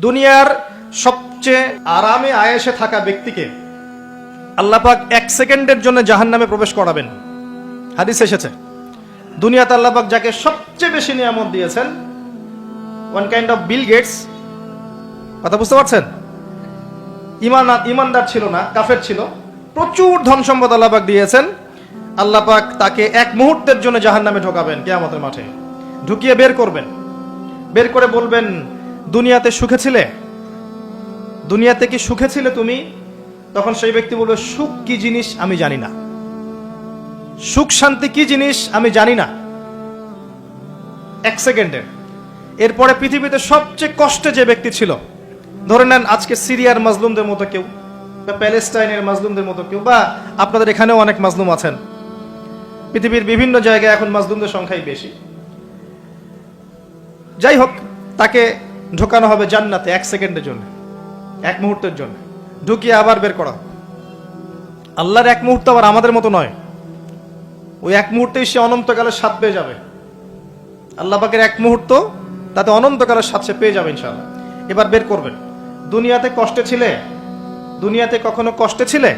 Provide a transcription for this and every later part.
দুনিয়ার সবচেয়ে আরামে আয়েশে থাকা ব্যক্তিকে আল্লাহ পাক 1 সেকেন্ডের জন্য জাহান্নামে প্রবেশ করাবেন। হাদিস এসেছে, দুনিয়াতে আল্লাহ পাক যাকে সবচেয়ে বেশি নিয়ামত দিয়েছেন, one kind of Bill Gates, কথা বুঝতে পারছেন? ইমানদার ছিল না, কাফের ছিল, প্রচুর ধন সম্পদ আল্লাহ পাক দিয়েছেন। আল্লাহ পাক তাকে 1 মুহূর্তের জন্য জাহান্নামে ঢোকাবেন, কিয়ামতের মাঠে ঢুকিয়ে বের করবেন। বের করে বলবেন, দুনিয়াতে সুখে ছিলে? দুনিয়াতে কি সুখে ছিলে তুমি? তখন সেই ব্যক্তি বলবে, সুখ কি জিনিস আমি জানি না, সুখ শান্তি কি জিনিস আমি জানি না। 1 সেকেন্ডে। এরপরে পৃথিবীতে সবচেয়ে কষ্টে যে ব্যক্তি ছিল, ধরে নেন আজকে সিরিয়ার মাজলুমদের মতো কেউ, বা প্যালেস্টাইনের মাজলুমদের মতো কেউ, বা আপনাদের এখানেও অনেক মাজলুম আছেন, পৃথিবীর বিভিন্ন জায়গায় এখন মাজলুমদের সংখ্যাই বেশি। যাই হোক, তাকে ঢোকানো হবে জান্নাতে 1 সেকেন্ডের জন্য, 1 মুহূর্তের জন্য, ঢুকিয়ে আবার বের করা। আল্লাহর 1 মুহূর্ত আবার আমাদের মতো নয়, ওই 1 মুহূর্তেই সে অনন্তকালের স্বাদ পেয়ে যাবে। আল্লাহ পাকের 1 মুহূর্ত, তাতে অনন্তকালের স্বাদ সে পেয়ে যাবে ইনশাআল্লাহ। এবার বের করবেন, দুনিয়াতে কষ্টে ছিলে? দুনিয়াতে কখনো কষ্টে ছিলে?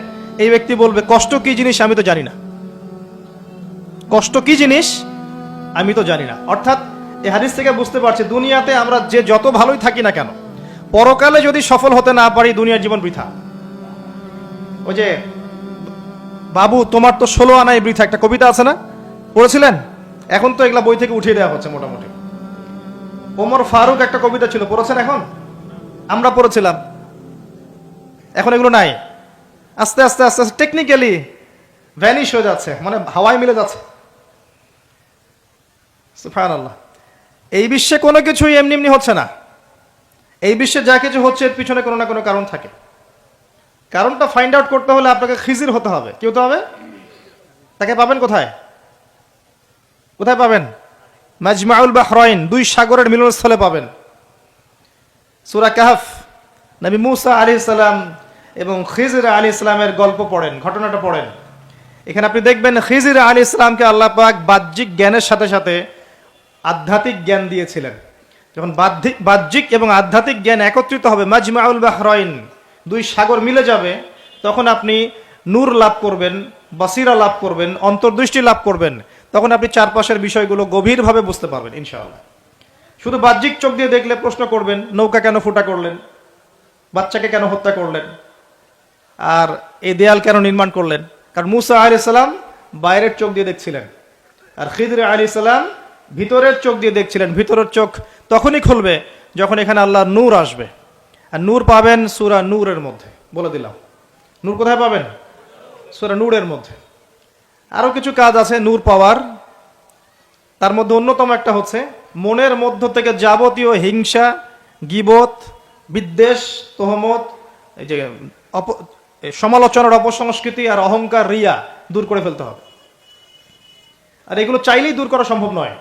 এই ব্যক্তি বলবে, কষ্ট কি জিনিস আমি তো জানি না, কষ্ট কি জিনিস আমি তো জানি না। অর্থাৎ এই হাদিস থেকে বুঝতে পারছি, দুনিয়াতে আমরা যে যত ভালোই থাকি না কেন, পরকালে যদি সফল হতে না পারি, দুনিয়ার জীবন বৃথা। ওই যে বাবু তোমার তো 16 আনাই বৃথা, একটা কবিতা আছে না, পড়েছিলেন? এখন তো এগুলা বই থেকে উঠিয়ে দেওয়া হচ্ছে মোটামুটি। ওমর ফারুক একটা কবিতা ছিল, পড়েছেন? এখন আমরা পড়েছিলাম, এখন এগুলো নাই। আস্তে আস্তে আস্তে আস্তে টেকনিক্যালি ভ্যানিশ হয়ে যাচ্ছে, মানে হাওয়ায় মিলে যাচ্ছে। সুবহানাল্লাহ। এই বিশ্বে কোনো কিছুই এমনি এমনি হচ্ছে না। এই বিশ্বে যা কিছু হচ্ছে এর পিছনে কোনো না কোনো কারণ থাকে। কারণটা ফাইন্ড আউট করতে হলে আপনাকে খিজির হতে হবে। কি হতে হবে? তাকে পাবেন কোথায়? কোথায় পাবেন? মাজমাউল বাহরাইন, 2 সাগরের মিলনস্থলে পাবেন। সূরা কাহফ, নবী মুসা আলাইহিস সালাম এবং খিজির আলাইহিস সালামের গল্প পড়েন, ঘটনাটা পড়েন। এখানে আপনি দেখবেন খিজির আলাইহিস সালামকে আল্লাহ পাক বাহ্যিক জ্ঞানের সাথে সাথে আধ্যাত্মিক জ্ঞান দিয়েছিলেন। যখন বাহ্যিক এবং আধ্যাত্মিক জ্ঞান একত্রিত হবে, মাজমাউল বাহরাইন, 2 সাগর মিলে যাবে, তখন আপনি নূর লাভ করবেন, বাসিরা লাভ করবেন, অন্তর্দৃষ্টি লাভ করবেন। তখন আপনি চারপাশের বিষয়গুলো গভীরভাবে বুঝতে পারবেন ইনশাআল্লাহ। শুধু বাহ্যিক চোখ দিয়ে দেখলে প্রশ্ন করবেন, নৌকা কেন ফুটা করলেন, বাচ্চাকে কেন হত্যা করলেন, আর এই দেয়াল কেন নির্মাণ করলেন? কারণ মুসা আলাইহিস সালাম বাইরের চোখ দিয়ে দেখছিলেন, আর খিদর আলাইহিস সালাম ভিতরের চোখ দিয়ে দেখছিলেন। ভিতরের চোখ তখনই খুলবে যখন এখানে আল্লাহর নূর আসবে। আর নূর পাবেন সূরা নূরের মধ্যে, বলে দিলাম। নূর কোথায় পাবেন? সূরা নূরের মধ্যে। আরো কিছু কাজ আছে নূর পাওয়ার, তার মধ্যে অন্যতম একটা হচ্ছে মনের মধ্য থেকে যাবতীয় হিংসা, গীবত, বিদ্বেষ, তোহমত, এই যে সমালোচনার অপসংস্কৃতি আর অহংকার, রিয়া দূর করে ফেলতে হবে। আর এগুলো চাইলেই দূর করা সম্ভব নয়,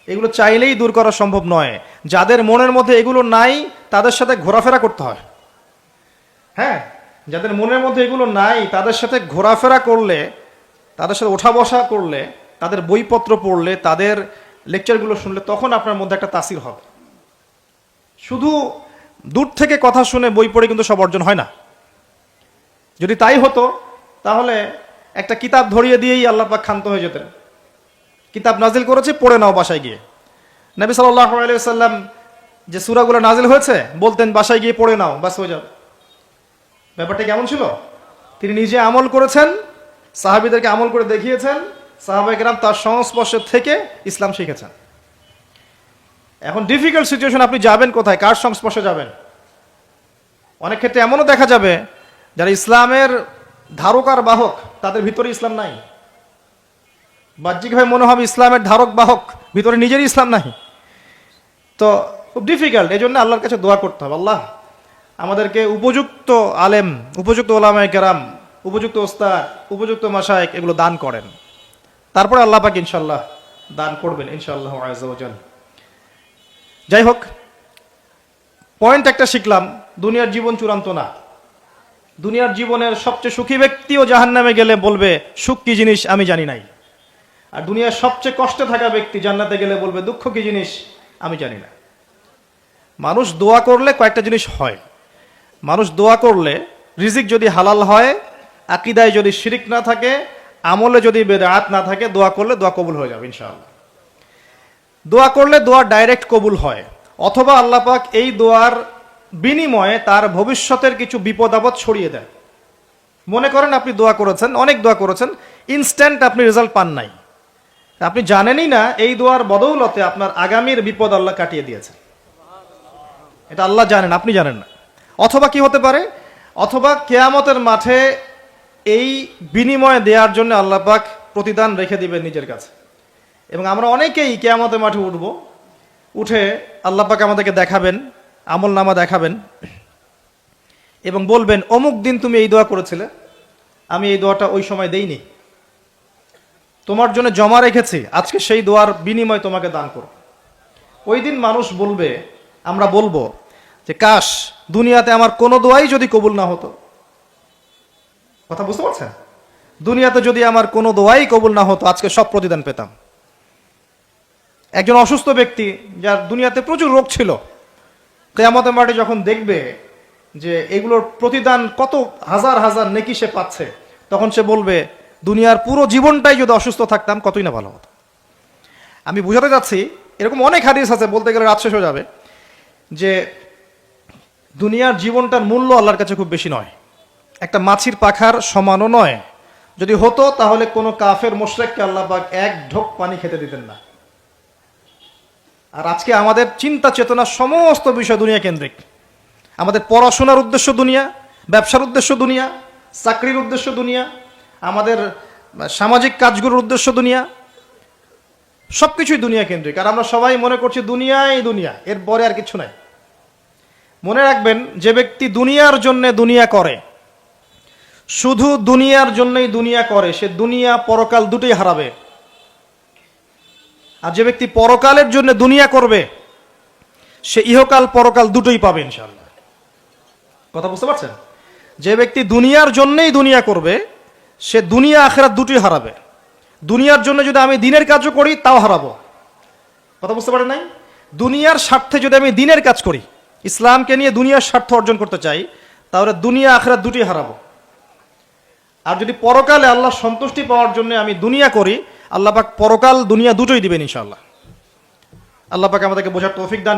এগুলো চাইলেই দূর করা সম্ভব নয়। যাদের মনের মধ্যে এগুলো নাই, তাদের সাথে ঘোরাফেরা করতে হয়। হ্যাঁ, যাদের মনের মধ্যে এগুলো নাই, তাদের সাথে ঘোরাফেরা করলে, তাদের সাথে ওঠা বসা করলে, তাদের বইপত্র পড়লে, তাদের লেকচারগুলো শুনলে, তখন আপনার মধ্যে একটা তাসির হবে। শুধু দূর থেকে কথা শুনে বই পড়ে কিন্তু সব অর্জন হয় না। যদি তাই হতো, তাহলে একটা কিতাব ধরিয়ে দিয়েই আল্লাহ পাক ক্ষান্ত হয়ে যেতেন। কিতাব নাজিল করেছে, পড়ে নাও বাসায় গিয়ে। নবী সাল্লাল্লাহু আলাইহি ওয়াসাল্লাম যে সূরাগুলো নাজিল হয়েছে বলতেন, বাসায় গিয়ে পড়ে নাও, বাস হয়ে যাবে। ব্যাপারটা কেমন ছিল? তিনি নিজে আমল করেছেন, সাহাবীদেরকে আমল করে দেখিয়েছেন, সাহাবায়ে কেরাম তার সংস্পর্শে থেকে ইসলাম শিখেছেন। এখন ডিফিকাল্ট সিচুয়েশন, আপনি যাবেন কোথায়, কার সংস্পর্শে যাবেন? অনেক ক্ষেত্রে এমনও দেখা যাবে যারা ইসলামের ধারক আর বাহক, তাদের ভিতরে ইসলাম নাই। বাহ্যিকভাবে মনে হবে ইসলামের ধারক বাহক, ভিতরে নিজেরই ইসলাম নাই। তো খুব ডিফিকাল্ট। এই জন্য আল্লাহর কাছে দোয়া করতে হবে, আল্লাহ আমাদেরকে উপযুক্ত আলেম, উপযুক্ত ওলামায়ে কেরাম, উপযুক্ত ওস্তাদ, উপযুক্ত মাশায়েখ এগুলো দান করেন। তারপরে আল্লাহ পাক ইনশাআল্লাহ দান করবেন ইনশাআল্লাহ আযজা ওয়া জাল। যাই হোক, পয়েন্ট একটা শিখলাম, দুনিয়ার জীবন চূড়ান্ত না। দুনিয়ার জীবনের সবচেয়ে সুখী ব্যক্তিও জাহান্নামে গেলে বলবে, সুখ কি জিনিস আমি জানি নাই। আর দুনিয়ার সবচেয়ে কষ্টে থাকা ব্যক্তি জান্নাতে গেলে বলবে, দুঃখ কি জিনিস আমি জানি না। মানুষ দোয়া করলে কয়েকটা জিনিস হয়। মানুষ দোয়া করলে রিজিক যদি হালাল হয়, আকীদায় যদি শিরিক না থাকে, আমলে যদি বেদাত না থাকে, দোয়া করলে দোয়া কবুল হয়ে যাবে ইনশাআল্লাহ। দোয়া করলে দোয়া ডাইরেক্ট কবুল হয়, অথবা আল্লাহ পাক এই দোয়ার বিনিময়ে তার ভবিষ্যতের কিছু বিপদ আপদ ছড়িয়ে দেয়। মনে করেন আপনি দোয়া করেছেন, অনেক দোয়া করেছেন, ইনস্ট্যান্ট আপনি রেজাল্ট পান নাই, আপনি জানেনই না এই দোয়ার বদৌলতে আপনার আগামীর বিপদ আল্লাহ কাটিয়ে দিয়েছে। এটা আল্লাহ জানেন, আপনি জানেন না। অথবা কি হতে পারে, অথবা কিয়ামতের মাঠে এই বিনিময় দেওয়ার জন্য আল্লাহ পাক প্রতিদান রেখে দিবেন নিজের কাছে। এবং আমরা অনেকেই কিয়ামতের মাঠে উঠব, উঠে আল্লাহ পাক আমাদেরকে দেখাবেন, আমল নামা দেখাবেন এবং বলবেন, অমুক দিন তুমি এই দোয়া করেছিলে, আমি এই দোয়াটা ওই সময় দেইনি, তোমার জন্য জমা রেখেছি, আজকে সেই দোয়ার বিনিময় তোমাকে দান করব। ওই দিন মানুষ বলবে, আমরা বলবো যে কাশ দুনিয়াতে আমার কোনো দোয়াই যদি কবুল না হতো। কথা বুঝতে পারছেন? দুনিয়াতে যদি আমার কোনো দোয়াই কবুল না হতো, আজকে সব প্রতিদান পেতাম। একজন অসুস্থ ব্যক্তি, যার দুনিয়াতে প্রচুর রোগ ছিল, কিয়ামতের মাঠে যখন দেখবে যে এগুলোর প্রতিদান কত হাজার হাজার নেকি সে পাচ্ছে, তখন সে বলবে, দুনিয়ার পুরো জীবনটাই যদি অসুস্থ থাকতাম কতই না ভালো হতো। আমি বুঝাতে যাচ্ছি, এরকম অনেক হাদিস আছে, বলতে গেলে রাত শেষ হয়ে যাবে, যে দুনিয়ার জীবনটার মূল্য আল্লাহর কাছে খুব বেশি নয়, একটা মাছির পাখার সমানও নয়। যদি হতো তাহলে কোনো কাফের মুশরিককে আল্লাহ পাক এক ঢোক পানি খেতে দিতেন না। আর আজকে আমাদের চিন্তা চেতনা সমস্ত বিষয় দুনিয়া কেন্দ্রিক। আমাদের পড়াশোনার উদ্দেশ্য দুনিয়া, ব্যবসার উদ্দেশ্য দুনিয়া, চাকরির উদ্দেশ্য দুনিয়া, আমাদের সামাজিক কাজগুলোর উদ্দেশ্য দুনিয়া, সবকিছুই দুনিয়া কেন্দ্রিক। আর আমরা সবাই মনে করছি দুনিয়াই দুনিয়া, এর পরে আর কিছু নাই। মনে রাখবেন, যে ব্যক্তি দুনিয়ার জন্য দুনিয়া করে, শুধু দুনিয়ার জন্যই দুনিয়া করে, সে দুনিয়া পরকাল দুটোই হারাবে। আর যে ব্যক্তি পরকালের জন্য দুনিয়া করবে, সে ইহকাল পরকাল দুটোই পাবে ইনশাআল্লাহ। কথা বুঝতে পারছেন? যে ব্যক্তি দুনিয়ার জন্যই দুনিয়া করবে, সে দুনিয়া আখিরাত দুটোই হারাবে। দুনিয়ার জন্য যদি আমি দিনের কাজও করি তাও হারাবো। কথা বুঝতে পারেন নাই? দুনিয়ার স্বার্থে যদি আমি দিনের কাজ করি, ইসলামকে নিয়ে দুনিয়ার স্বার্থ অর্জন করতে চাই, তাহলে দুনিয়া আখিরাত দুটোই হারাবো। আর যদি পরকালে আল্লাহ সন্তুষ্টি পাওয়ার জন্য আমি দুনিয়া করি, আল্লাহ পাক পরকাল দুনিয়া দুটোই দিবেন ইনশাআল্লাহ। আল্লাহ পাক আমাদেরকে বোঝার তৌফিক দান